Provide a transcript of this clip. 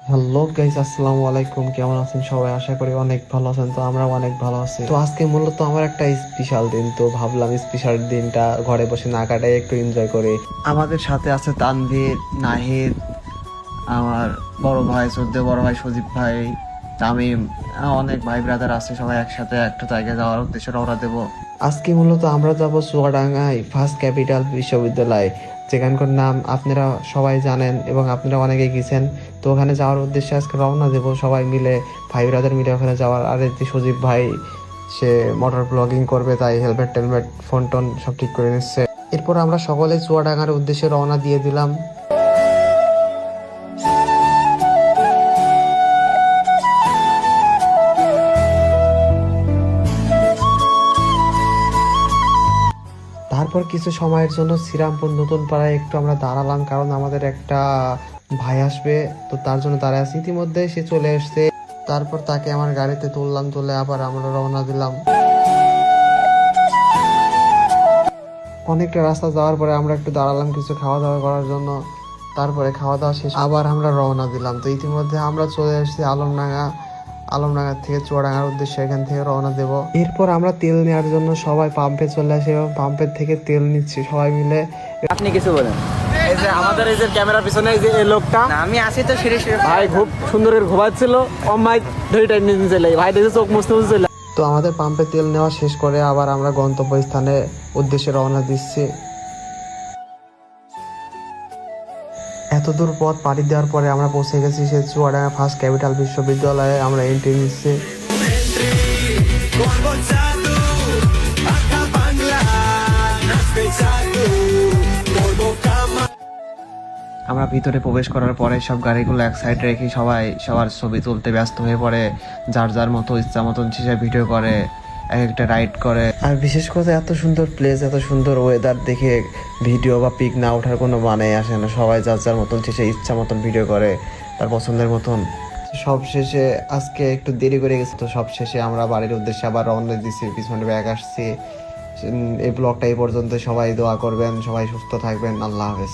Hello guys, আসসালামু আলাইকুম। কেমন আছেন সবাই? আশা করি অনেক ভালো আছেন। তো আমরাও অনেক ভালো আছি। তো আজকে মূলত আমার একটা স্পেশাল দিন, তো ভাবলাম স্পেশাল দিনটা ঘরে বসে না কাটাই একটু এনজয় করি। আমাদের সাথে আছে তানভীর, নাহিদ, আমার বড় ভাই শ্রদ্ধেয় বড় ভাই সজীব ভাই, তামিম, অনেক ভাই ব্রাদার আছে। সবাই একসাথে একটা জায়গায় যাওয়ার উদ্দেশ্যে রওনা দেব। আজকে মূলত আমরা যাব চুয়াডাঙ্গায় ফার্স্ট ক্যাপিটাল বিশ্ববিদ্যালয়, যেখানকার নাম আপনারা সবাই জানেন এবং আপনারা অনেকেই গেছেন। তো ওখানে যাওয়ার উদ্দেশ্যে আজকে রওনা দেব সবাই মিলে, ভাই ব্রাদার মিলে ওখানে যাওয়ার। আর এই যে সজীব ভাই, সে মোটর ব্লগিং করবে, তাই হেলমেট টেলমেট ফোন টোন সব ঠিক করে নিচ্ছে। এরপর আমরা সকলে চুয়াডাঙ্গার উদ্দেশ্যে রওনা দিয়ে দিলাম। তারপর কিছু সময়ের জন্য শ্রীরামপুর নতুন পাড়ায় একটু আমরা দাঁড়ালাম, কারণ আমাদের একটা ভাই আসবে, তো তার জন্য দাঁড়ায় আছি। ইতিমধ্যে সে চলে এসছে। তারপর তাকে আমার গাড়িতে তুললাম, তুলে আবার আমরা রওনা দিলাম। অনেকটা রাস্তা যাওয়ার পরে আমরা একটু দাঁড়ালাম কিছু খাওয়া দাওয়া করার জন্য। তারপরে খাওয়া দাওয়া শেষ আবার আমরা রওনা দিলাম। তো ইতিমধ্যে আমরা চলে এসেছি আলমডাঙ্গা। আলমডাঙ্গা থেকে চুয়াডাঙ্গার উদ্দেশ্যে এখান থেকে রওনা দেব। এরপর আমরা তেল নেওয়ার জন্য সবাই পাম্পে চলে আসি এবং পাম্পের থেকে তেল নিচ্ছি সবাই মিলে। আপনি কিছু বলেন। এই যে আমাদের এই যে ক্যামেরার পিছনে এই যে এই লোকটা না, আমি আসি তো সিঁড়ি ভাই খুব সুন্দর করে ঘুমাচ্ছিল, অমাই ধরে টাইম নিয়ে চলে ভাই দেখে চোখ মুছতে মুছতে চলে। তো আমাদের পাম্পে তেল নেওয়া শেষ করে আবার আমরা গন্তব্যস্থানে উদ্দেশ্যে রওনা দিচ্ছি। এত দূর পথ পাড়ি দেওয়ার পরে আমরা পৌঁছে গেছি সে চুয়াডাঙ্গা ফার্স্ট ক্যাপিটাল বিশ্ববিদ্যালয়ে। আমরা এন্ট্রি নিচ্ছি। আমরা ভিতরে প্রবেশ করার পরে সব গাড়িগুলো এক সাইড রেখে সবাই সবার ছবি তুলতে ব্যস্ত হয়ে পড়ে। যার যার মতো ইচ্ছা মতন সে ভিডিও করে, এক একটা রাইড করে। আর বিশেষ করে এত সুন্দর প্লেস, এত সুন্দর ওয়েদার দেখে ভিডিও বা পিক না ওঠার কোনো মানে আসে না। সবাই যার যার মতন সে ইচ্ছা মতন ভিডিও করে, তার পছন্দের মতন। সব শেষে আজকে একটু দেরি করে গেছে, তো সব শেষে আমরা বাড়ির উদ্দেশ্যে আবার রওনা দিচ্ছি, পিছনে ব্যাগ আসছি। এই ব্লগটা এই পর্যন্ত। সবাই দোয়া করবেন, সবাই সুস্থ থাকবেন। আল্লাহ হাফেজ।